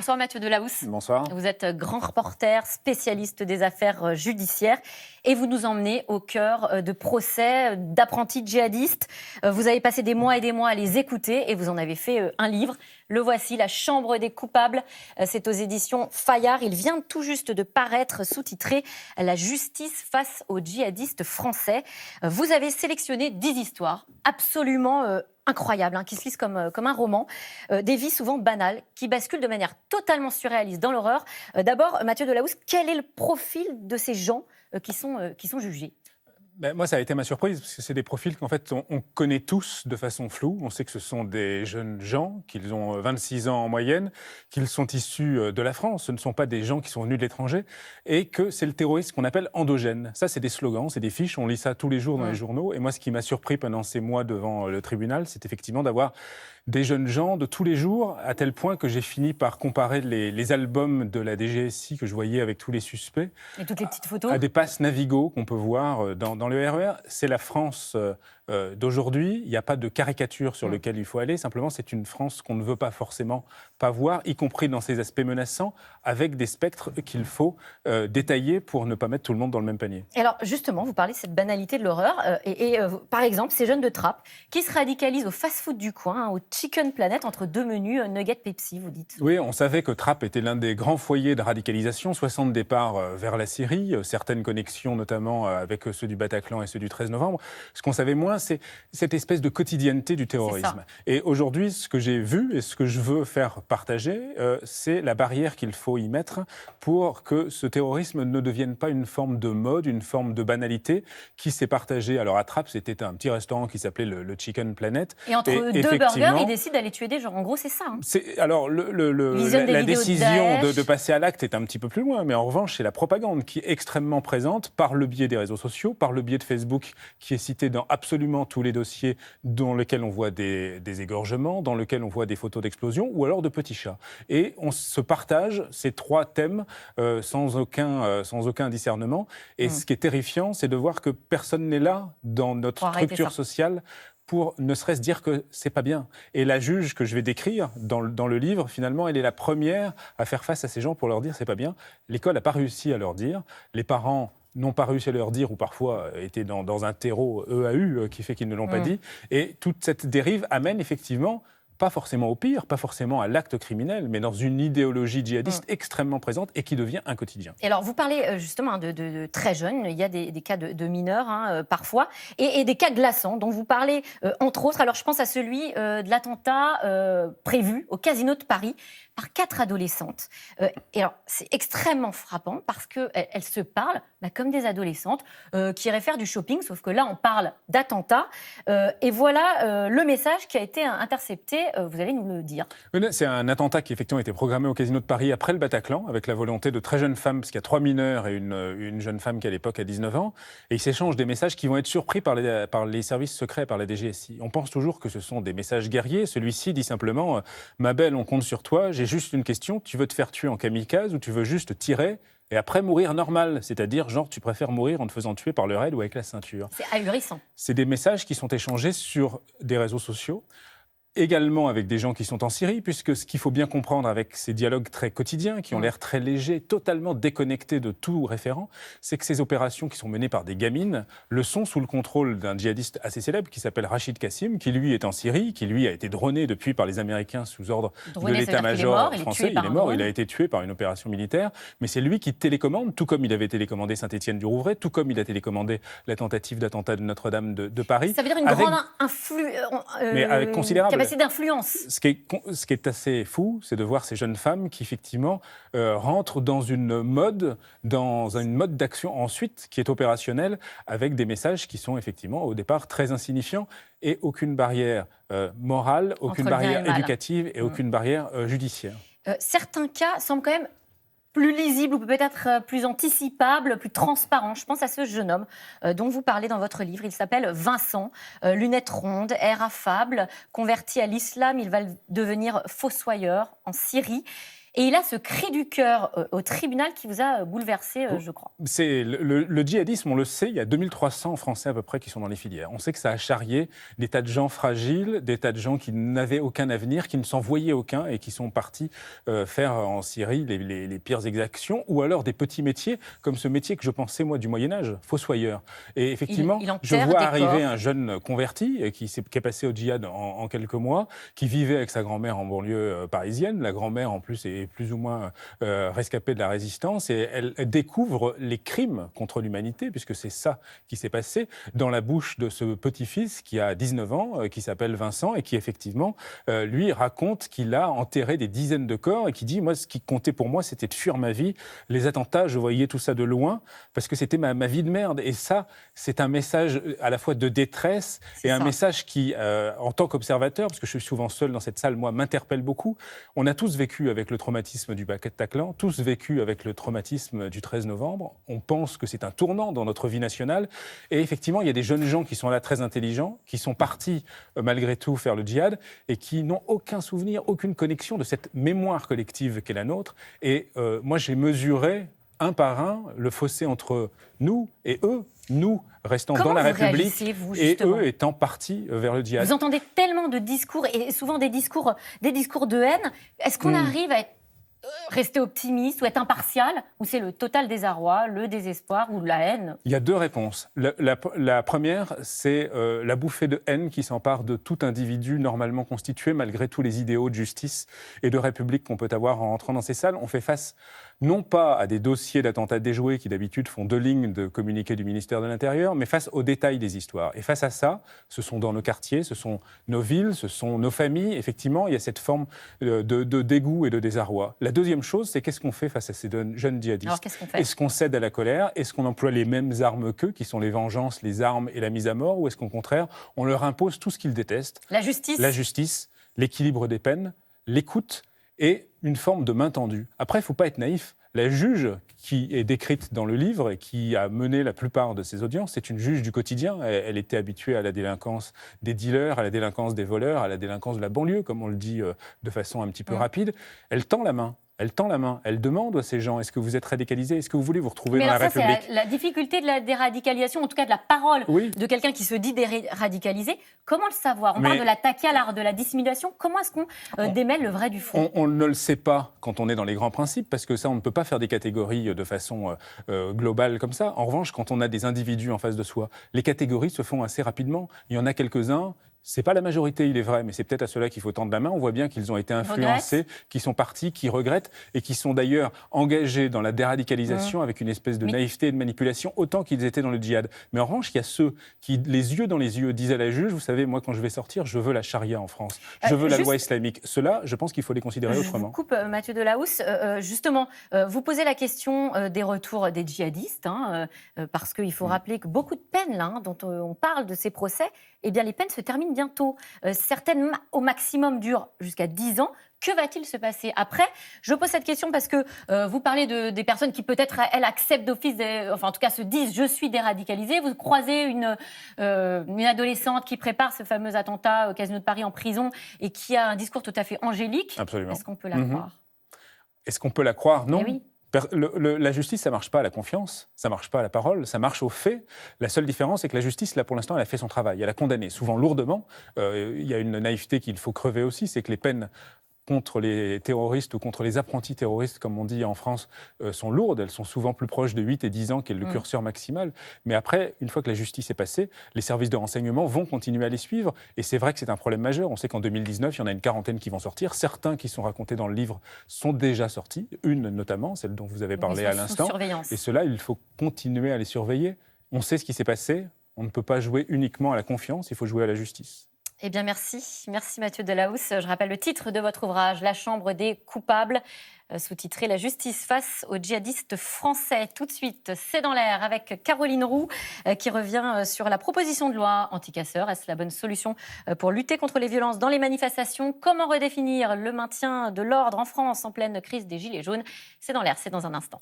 Bonsoir Mathieu Delahousse. Bonsoir. Vous êtes grand reporter, spécialiste des affaires judiciaires et vous nous emmenez au cœur de procès d'apprentis djihadistes. Vous avez passé des mois et des mois à les écouter et vous en avez fait un livre. Le voici, La Chambre des coupables. C'est aux éditions Fayard. Il vient tout juste de paraître sous-titré « La justice face aux djihadistes français ». Vous avez sélectionné 10 histoires absolument incroyables, qui se lisent comme un roman. Des vies souvent banales, qui basculent de manière totalement surréaliste dans l'horreur. D'abord, Mathieu Delahousse, quel est le profil de ces gens qui sont jugés ? Moi, ça a été ma surprise, parce que c'est des profils qu'en fait, on connaît tous de façon floue. On sait que ce sont des jeunes gens, qu'ils ont 26 ans en moyenne, qu'ils sont issus de la France. Ce ne sont pas des gens qui sont venus de l'étranger. Et que c'est le terrorisme qu'on appelle endogène. Ça, c'est des slogans, c'est des fiches. On lit ça tous les jours dans les journaux. Et moi, ce qui m'a surpris pendant ces mois devant le tribunal, c'est effectivement d'avoir des jeunes gens de tous les jours, à tel point que j'ai fini par comparer les albums de la DGSI que je voyais avec tous les suspects. Et toutes les petites photos. À des passes Navigo qu'on peut voir dans le RER. C'est la France d'aujourd'hui. Il n'y a pas de caricature sur lequel il faut aller. Simplement, c'est une France qu'on ne veut pas forcément pas voir, y compris dans ses aspects menaçants, avec des spectres qu'il faut détailler pour ne pas mettre tout le monde dans le même panier. Et alors, justement, vous parlez de cette banalité de l'horreur. Par exemple, ces jeunes de Trappes qui se radicalisent au fast-food du coin, au Chicken Planet, entre deux menus nuggets Pepsi, vous dites. Oui, on savait que Trappes était l'un des grands foyers de radicalisation. 60 départs vers la Syrie, certaines connexions notamment avec ceux du Bataclan et ceux du 13 novembre. Ce qu'on savait moins, c'est cette espèce de quotidienneté du terrorisme. Et aujourd'hui, ce que j'ai vu et ce que je veux faire partager, c'est la barrière qu'il faut y mettre pour que ce terrorisme ne devienne pas une forme de mode, une forme de banalité qui s'est partagée. Alors à Trappes, c'était un petit restaurant qui s'appelait le Chicken Planet. Et entre deux burgers, ils décident d'aller tuer des gens. En gros, c'est ça. Alors, la décision de passer à l'acte est un petit peu plus loin, mais en revanche, c'est la propagande qui est extrêmement présente par le biais des réseaux sociaux, par le biais de Facebook, qui est cité dans absolument tous les dossiers dans lesquels on voit des égorgements, dans lesquels on voit des photos d'explosions, ou alors de petits chats. Et on se partage ces trois thèmes sans aucun discernement. Et ce qui est terrifiant, c'est de voir que personne n'est là dans notre structure sociale pour ne serait-ce dire que c'est pas bien. Et la juge que je vais décrire dans le livre, finalement, elle est la première à faire face à ces gens pour leur dire c'est pas bien. L'école n'a pas réussi à leur dire. Les parents n'ont pas réussi à leur dire ou parfois étaient dans un terreau EAU qui fait qu'ils ne l'ont pas dit. Et toute cette dérive amène effectivement pas forcément au pire, pas forcément à l'acte criminel, mais dans une idéologie djihadiste extrêmement présente et qui devient un quotidien. Et alors, vous parlez justement de très jeunes, il y a des cas de mineurs parfois, et des cas glaçants dont vous parlez entre autres. Alors, je pense à celui de l'attentat prévu au Casino de Paris par 4 adolescentes. Et alors, c'est extrêmement frappant parce qu'elles se parlent comme des adolescentes qui iraient faire du shopping, sauf que là, on parle d'attentat. Et voilà le message qui a été intercepté. Vous allez nous le dire. C'est un attentat qui effectivement était programmé au Casino de Paris après le Bataclan, avec la volonté de très jeunes femmes, parce qu'il y a 3 mineurs et une jeune femme qui à l'époque a 19 ans. Et ils s'échangent des messages qui vont être surpris par les services secrets, par la DGSI. On pense toujours que ce sont des messages guerriers. Celui-ci dit simplement « Ma belle, on compte sur toi, j'ai juste une question, tu veux te faire tuer en kamikaze ou tu veux juste tirer ?» et après mourir normal, c'est-à-dire genre tu préfères mourir en te faisant tuer par le raid ou avec la ceinture. C'est ahurissant. C'est des messages qui sont échangés sur des réseaux sociaux, également avec des gens qui sont en Syrie, puisque ce qu'il faut bien comprendre avec ces dialogues très quotidiens, qui ont l'air très légers, totalement déconnectés de tout référent, c'est que ces opérations qui sont menées par des gamines le sont sous le contrôle d'un djihadiste assez célèbre qui s'appelle Rachid Kassim, qui lui est en Syrie, qui lui a été droné depuis par les Américains sous ordre de l'état-major français. Il est mort, il a été tué par une opération militaire, mais c'est lui qui télécommande, tout comme il avait télécommandé Saint-Étienne-du-Rouvray, tout comme il a télécommandé la tentative d'attentat de Notre-Dame de Paris. Ça veut dire une grande mais avec considérable capacité d'influence. Ce qui est assez fou, c'est de voir ces jeunes femmes qui, effectivement, rentrent dans une mode d'action ensuite qui est opérationnelle, avec des messages qui sont, effectivement, au départ, très insignifiants et aucune barrière morale, aucune barrière éducative et aucune barrière judiciaire. Certains cas semblent quand même plus lisible ou peut-être plus anticipable, plus transparent. Je pense à ce jeune homme dont vous parlez dans votre livre. Il s'appelle Vincent, lunettes rondes, air affable, converti à l'islam. Il va devenir fossoyeur en Syrie. Et il a ce cri du cœur au tribunal qui vous a bouleversé, je crois. C'est le djihadisme, on le sait, il y a 2300 Français à peu près qui sont dans les filières. On sait que ça a charrié des tas de gens fragiles, des tas de gens qui n'avaient aucun avenir, qui ne s'en voyaient aucun et qui sont partis faire en Syrie les pires exactions, ou alors des petits métiers, comme ce métier que je pensais, moi, du Moyen-Âge, fossoyeur. Et effectivement, je vois arriver un jeune converti qui est passé au djihad en quelques mois, qui vivait avec sa grand-mère en banlieue parisienne. La grand-mère, en plus, est plus ou moins rescapée de la résistance, et elle découvre les crimes contre l'humanité, puisque c'est ça qui s'est passé, dans la bouche de ce petit-fils qui a 19 ans, qui s'appelle Vincent, et qui, effectivement, lui raconte qu'il a enterré des dizaines de corps, et qui dit, moi, ce qui comptait pour moi, c'était de fuir ma vie. Les attentats, je voyais tout ça de loin, parce que c'était ma vie de merde. Et ça, c'est un message à la fois de détresse, et un message qui, en tant qu'observateur, parce que je suis souvent seul dans cette salle, moi, m'interpelle beaucoup. On a tous vécu avec le traumatisme du Bataclan, tous vécu avec le traumatisme du 13 novembre. On pense que c'est un tournant dans notre vie nationale. Et effectivement, il y a des jeunes gens qui sont là très intelligents, qui sont partis malgré tout faire le djihad et qui n'ont aucun souvenir, aucune connexion de cette mémoire collective qu'est la nôtre. Et moi, j'ai mesuré un par un le fossé entre nous et eux, nous restant dans la République et eux étant partis vers le djihad. Vous entendez tellement de discours, et souvent des discours de haine. Est-ce qu'on arrive à rester optimiste ou être impartial, ou c'est le total désarroi, le désespoir ou la haine? Il y a deux réponses. La première, c'est la bouffée de haine qui s'empare de tout individu normalement constitué, malgré tous les idéaux de justice et de république qu'on peut avoir en entrant dans ces salles. On fait face non pas à des dossiers d'attentats déjoués qui d'habitude font 2 lignes de communiqué du ministère de l'Intérieur, mais face aux détails des histoires. Et face à ça, ce sont dans nos quartiers, ce sont nos villes, ce sont nos familles. Effectivement, il y a cette forme de dégoût et de désarroi. La deuxième chose, c'est qu'est-ce qu'on fait face à ces jeunes djihadistes? Alors, qu'est-ce qu'on fait? Est-ce qu'on cède à la colère? Est-ce qu'on emploie les mêmes armes qu'eux, qui sont les vengeances, les armes et la mise à mort? Ou est-ce qu'au contraire, on leur impose tout ce qu'ils détestent? La justice? La justice, l'équilibre des peines, l'écoute et une forme de main tendue. Après, il ne faut pas être naïf. La juge qui est décrite dans le livre et qui a mené la plupart de ces audiences, c'est une juge du quotidien. Elle était habituée à la délinquance des dealers, à la délinquance des voleurs, à la délinquance de la banlieue, comme on le dit de façon un petit peu rapide. Elle tend la main. Elle tend la main, elle demande à ces gens, est-ce que vous êtes radicalisés? Est-ce que vous voulez vous retrouver dans la République? C'est la difficulté de la déradicalisation, en tout cas de la parole de quelqu'un qui se dit déradicalisé. Comment le savoir? On parle de la takia, de la dissimulation. Comment est-ce qu'on démêle le vrai du faux? On ne le sait pas quand on est dans les grands principes, parce que ça, on ne peut pas faire des catégories de façon globale comme ça. En revanche, quand on a des individus en face de soi, les catégories se font assez rapidement. Il y en a quelques-uns. C'est pas la majorité, il est vrai, mais c'est peut-être à ceux-là qu'il faut tendre la main. On voit bien qu'ils ont été influencés, qui sont partis, qui regrettent et qui sont d'ailleurs engagés dans la déradicalisation avec une espèce de naïveté et de manipulation, autant qu'ils étaient dans le djihad. Mais en revanche, il y a ceux qui, les yeux dans les yeux, disent à la juge, vous savez, moi, quand je vais sortir, je veux la charia en France. Je veux la loi islamique. Ceux-là, je pense qu'il faut les considérer autrement. Je vous coupe, Mathieu Delahousse. Justement, vous posez la question des retours des djihadistes, parce qu'il faut rappeler que beaucoup de peines, là, dont on parle de ces procès, eh bien, les peines se terminent bientôt. Certaines, au maximum, durent jusqu'à 10 ans. Que va-t-il se passer après? Je pose cette question parce que vous parlez des personnes qui peut-être, elles, acceptent d'office, enfin en tout cas se disent « je suis déradicalisée ». Vous croisez une adolescente qui prépare ce fameux attentat au Casino de Paris en prison et qui a un discours tout à fait angélique. Absolument. Est-ce qu'on peut la croire? Est-ce qu'on peut la croire? Non. Eh oui. La justice, ça ne marche pas à la confiance, ça ne marche pas à la parole, ça marche au fait. La seule différence, c'est que la justice, là, pour l'instant, elle a fait son travail. Elle a condamné, souvent lourdement. Il y a une naïveté qu'il faut crever aussi, c'est que les peines contre les terroristes ou contre les apprentis terroristes, comme on dit en France, sont lourdes. Elles sont souvent plus proches de 8 et 10 ans, qui est le curseur maximal. Mais après, une fois que la justice est passée, les services de renseignement vont continuer à les suivre. Et c'est vrai que c'est un problème majeur. On sait qu'en 2019, il y en a une quarantaine qui vont sortir. Certains qui sont racontés dans le livre sont déjà sortis. Une notamment, celle dont vous avez parlé à l'instant. Et ceux-là, il faut continuer à les surveiller. On sait ce qui s'est passé. On ne peut pas jouer uniquement à la confiance, il faut jouer à la justice. Eh bien, merci. Merci Mathieu Delahousse. Je rappelle le titre de votre ouvrage, La Chambre des coupables, sous-titré La justice face aux djihadistes français. Tout de suite, c'est dans l'air avec Caroline Roux qui revient sur la proposition de loi anti-casseurs. Est-ce la bonne solution pour lutter contre les violences dans les manifestations? Comment redéfinir le maintien de l'ordre en France en pleine crise des Gilets jaunes? C'est dans l'air, c'est dans un instant.